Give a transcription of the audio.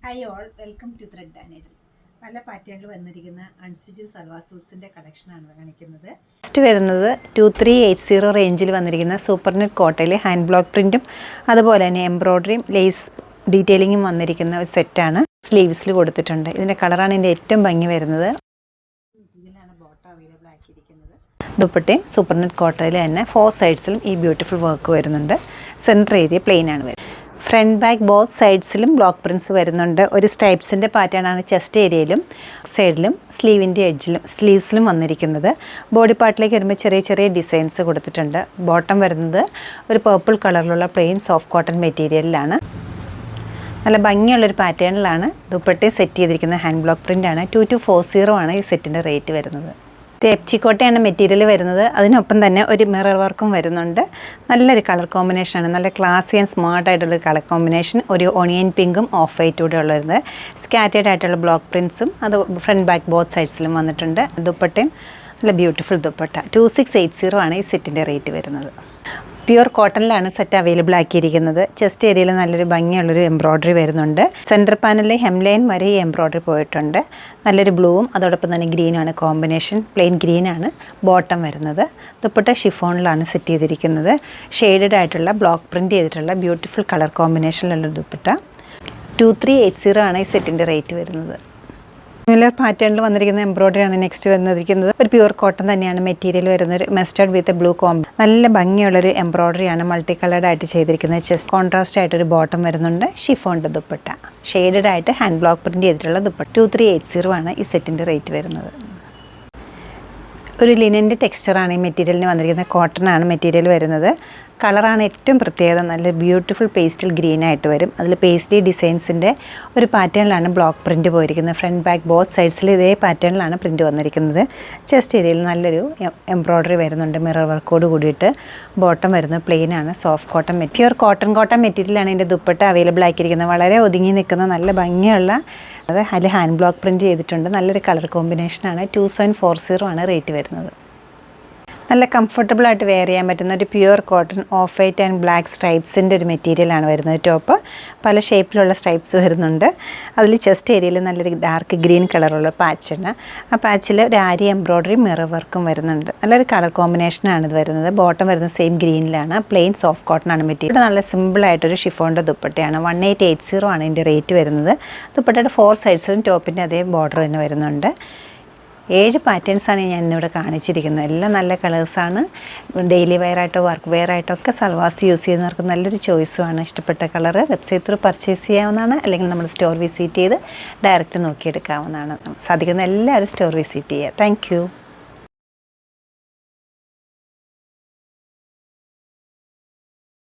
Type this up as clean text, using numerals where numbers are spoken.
Hi all, welcome to thread and needle. പല പാറ്റേണിൽ വന്നിരിക്കുന്ന അൺസ്റ്റിച്ചഡ് സൽവാർ സൂട്ട്സിൻ്റെ കളക്ഷനാണ് കാണിക്കുന്നത്. ഫസ്റ്റ് വരുന്നത് 2380 റേഞ്ചിൽ വന്നിരിക്കുന്ന സൂപ്പർ നെറ്റ് കോട്ടയിൽ ഹാൻഡ് ബ്ലോക്ക് പ്രിൻറ്റും അതുപോലെ തന്നെ എംബ്രോയ്ഡറിയും ലേസ് ഡീറ്റെയിലിങ്ങും വന്നിരിക്കുന്ന ഒരു സെറ്റാണ്. സ്ലീവ്സിൽ കൊടുത്തിട്ടുണ്ട്. ഇതിൻ്റെ കളറാണ് ഇതിൻ്റെ ഏറ്റവും ഭംഗി വരുന്നത്. ഇതിലാണ് ബോട്ടം അവൈലബിൾ ആക്കിയിരിക്കുന്നത്. ദുപ്പട്ടയും സൂപ്പർ നെറ്റ് കോട്ടയിൽ തന്നെ 4 സൈഡ്സിലും ഈ ബ്യൂട്ടിഫുൾ വർക്ക് വരുന്നുണ്ട്. സെൻറ്റർ ഏരിയ പ്ലെയിൻ ആണ് വരുന്നത്. ഫ്രണ്ട് ബാക്ക് ബോത്ത് സൈഡ്സിലും ബ്ലോക്ക് പ്രിൻറ്റ്സ് വരുന്നുണ്ട്. ഒരു സ്ട്രൈപ്സിൻ്റെ പാറ്റേൺ ആണ് ചെസ്റ്റ് ഏരിയയിലും സൈഡിലും സ്ലീവിൻ്റെ എഡ്ജിലും സ്ലീവ്സിലും വന്നിരിക്കുന്നത്. ബോഡി പാർട്ടിലേക്ക് വരുമ്പോൾ ചെറിയ ചെറിയ ഡിസൈൻസ് കൊടുത്തിട്ടുണ്ട്. ബോട്ടം വരുന്നത് ഒരു പർപ്പിൾ കളറിലുള്ള പ്ലെയിൻ സോഫ്റ്റ് കോട്ടൺ മെറ്റീരിയലിലാണ്. നല്ല ഭംഗിയുള്ളൊരു പാറ്റേണിലാണ് ദുപ്പട്ടയും സെറ്റ് ചെയ്തിരിക്കുന്നത്. ഹാൻഡ് ബ്ലോക്ക് പ്രിൻ്റാണ്. 2240 ആണ് ഈ സെറ്റിൻ്റെ റേറ്റ് വരുന്നത്. തെപ്ചിക്കോട്ടയാണ് മെറ്റീരിയൽ വരുന്നത്. അതിനൊപ്പം തന്നെ ഒരു മിറർ വർക്കും വരുന്നുണ്ട്. നല്ലൊരു കളർ കോമ്പിനേഷനാണ്. നല്ല ക്ലാസി ആൻഡ് സ്മാർട്ടായിട്ടുള്ളൊരു കളർ കോമ്പിനേഷൻ. ഒരു ഓണിയൻ പിങ്കും ഓഫ് വൈറ്റും കൂടെ ഉള്ളത്. സ്കാറ്റേഡ് ആയിട്ടുള്ള ബ്ലോക്ക് പ്രിൻറ്റ്സും അത് ഫ്രണ്ട് ബാക്ക് ബോത്ത് സൈഡ്സിലും വന്നിട്ടുണ്ട്. ദുപ്പട്ടയും നല്ല ബ്യൂട്ടിഫുൾ ദുപ്പട്ട. 2680 ആണ് ഈ സെറ്റിൻ്റെ റേറ്റ് വരുന്നത്. പ്യുവർ കോട്ടണിലാണ് സെറ്റ് അവൈലബിൾ ആക്കിയിരിക്കുന്നത്. ചെസ്റ്റ് ഏരിയയിൽ നല്ലൊരു ഭംഗിയുള്ളൊരു എംബ്രോയ്ഡറി വരുന്നുണ്ട്. സെൻറ്റർ പാനലിൽ ഹെംലൈൻ വരെ ഈ എംബ്രോയ്ഡറി പോയിട്ടുണ്ട്. നല്ലൊരു ബ്ലൂവും അതോടൊപ്പം തന്നെ ഗ്രീനുമാണ് കോമ്പിനേഷൻ. പ്ലെയിൻ ഗ്രീനാണ് ബോട്ടം വരുന്നത്. ദുപ്പട്ട ഷിഫോണിലാണ് സെറ്റ് ചെയ്തിരിക്കുന്നത്. ഷെയ്ഡഡ് ആയിട്ടുള്ള ബ്ലോക്ക് പ്രിൻറ്റ് ചെയ്തിട്ടുള്ള ബ്യൂട്ടിഫുൾ കളർ കോമ്പിനേഷനിലുള്ള ദുപ്പട്ട. 2380 ആണ് ഈ സെറ്റിൻ്റെ റേറ്റ് വരുന്നത്. സിമിലർ പാറ്റേണിൽ വന്നിരിക്കുന്ന എംബ്രോയ്ഡറി ആണ് നെക്സ്റ്റ് വന്നിരിക്കുന്നത്. ഒരു പ്യുവർ കോട്ടൺ തന്നെയാണ് മെറ്റീരിയൽ വരുന്നത്. മസ്റ്റർഡ് വിത്ത് ബ്ലൂ കോംബ്. നല്ല ഭംഗിയുള്ളൊരു എംബ്രോയ്ഡറി ആണ് മൾട്ടി കളർഡ് ആയിട്ട് ചെയ്തിരിക്കുന്നത്. ചെസ്റ്റ് കോൺട്രാസ്റ്റ് ആയിട്ടൊരു ബോട്ടം വരുന്നുണ്ട്. ഷിഫോണിൻ്റെ ദുപ്പട്ട. ഷെയ്ഡഡ് ആയിട്ട് ഹാൻഡ് ബ്ലോക്ക് പ്രിൻറ്റ് ചെയ്തിട്ടുള്ള ദുപ്പട്ട. 2380 ആണ് ഈ സെറ്റിൻ്റെ റേറ്റ് വരുന്നത്. ഒരു ലിനൻ്റെ ടെക്സ്ചറാണ് ഈ മെറ്റീരിയലിന് വന്നിരിക്കുന്നത്. കോട്ടൺ ആണ് മെറ്റീരിയൽ വരുന്നത്. കളറാണ് ഏറ്റവും പ്രത്യേകത. നല്ല ബ്യൂട്ടിഫുൾ പേസ്റ്റൽ ഗ്രീൻ ആയിട്ട് വരും. അതിൽ പേസ്ലി ഡിസൈൻസിൻ്റെ ഒരു പാറ്റേണിലാണ് ബ്ലോക്ക് പ്രിൻറ്റ് പോയിരിക്കുന്നത്. ഫ്രണ്ട് ബാക്ക് ബോത്ത് സൈഡ്സിൽ ഇതേ പാറ്റേണിലാണ് പ്രിൻറ്റ് വന്നിരിക്കുന്നത്. ചെസ്റ്റ് ഏരിയയിൽ നല്ലൊരു എംബ്രോയ്ഡറി വരുന്നുണ്ട് മിറർ വർക്കോട് കൂടിയിട്ട്. ബോട്ടം വരുന്നത് പ്ലെയിൻ ആണ്. സോഫ്റ്റ് കോട്ടൺ പ്യുവർ കോട്ടൺ മെറ്റീരിയലാണ് ഇതിൻ്റെ ദുപ്പട്ട അവൈലബിൾ ആക്കിയിരിക്കുന്നത്. വളരെ ഒതുങ്ങി നിൽക്കുന്ന നല്ല ഭംഗിയുള്ള അതിൽ ഹാൻഡ് ബ്ലോക്ക് പ്രിൻറ്റ് ചെയ്തിട്ടുണ്ട്. നല്ലൊരു കളർ കോമ്പിനേഷനാണ്. 2740 ആണ് റേറ്റ് വരുന്നത്. നല്ല കംഫർട്ടബിളായിട്ട് വെയർ ചെയ്യാൻ പറ്റുന്ന ഒരു pure cotton off white and black സ്ട്രൈപ്സിൻ്റെ ഒരു മെറ്റീരിയലാണ് വരുന്നത്. ടോപ്പ് പല ഷേപ്പിലുള്ള സ്ട്രൈപ്സ് വരുന്നുണ്ട്. അതിൽ ചെസ്റ്റ് ഏരിയയിൽ നല്ലൊരു ഡാർക്ക് ഗ്രീൻ കളറുള്ള പാച്ചാണ്. ആ പാച്ചിൽ ഒരു ആരി എംബ്രോയ്ഡറി മിറർ വർക്കും വരുന്നുണ്ട്. നല്ലൊരു കളർ കോമ്പിനേഷനാണ് ഇത് വരുന്നത്. ബോട്ടം വരുന്നത് സെയിം ഗ്രീനിലാണ്. പ്ലെയിൻ സോഫ്റ്റ് കോട്ടൺ ആണ് മെറ്റീരിയൽ. ഇവിടെ നല്ല സിമ്പിളായിട്ടൊരു ഷിഫോണിൻ്റെ ദുപ്പട്ടയാണ്. 1880 ആണ് ഇതിൻ്റെ റേറ്റ് വരുന്നത്. ദുപ്പട്ടയുടെ 4 സൈഡ്സിലും ടോപ്പിൻ്റെ അതേ ബോർഡർ തന്നെ വരുന്നുണ്ട്. 7 പാറ്റേൺസാണ് ഞാൻ ഇന്നിവിടെ കാണിച്ചിരിക്കുന്നത്. എല്ലാം നല്ല കളേഴ്സാണ്. ഡെയിലി വെയറായിട്ടോ വർക്ക് വെയറായിട്ടോ ഒക്കെ സൽവാസ് യൂസ് ചെയ്യുന്നവർക്ക് നല്ലൊരു ചോയ്സുമാണ്. ഇഷ്ടപ്പെട്ട കളറ് വെബ്സൈറ്റ് ത്രൂ പർച്ചേസ് ചെയ്യാവുന്നതാണ്. അല്ലെങ്കിൽ നമ്മൾ സ്റ്റോർ വിസിറ്റ് ചെയ്ത് ഡയറക്റ്റ് നോക്കിയെടുക്കാവുന്നതാണ്. സാധിക്കുന്ന എല്ലാവരും സ്റ്റോർ വിസിറ്റ് ചെയ്യുക. താങ്ക്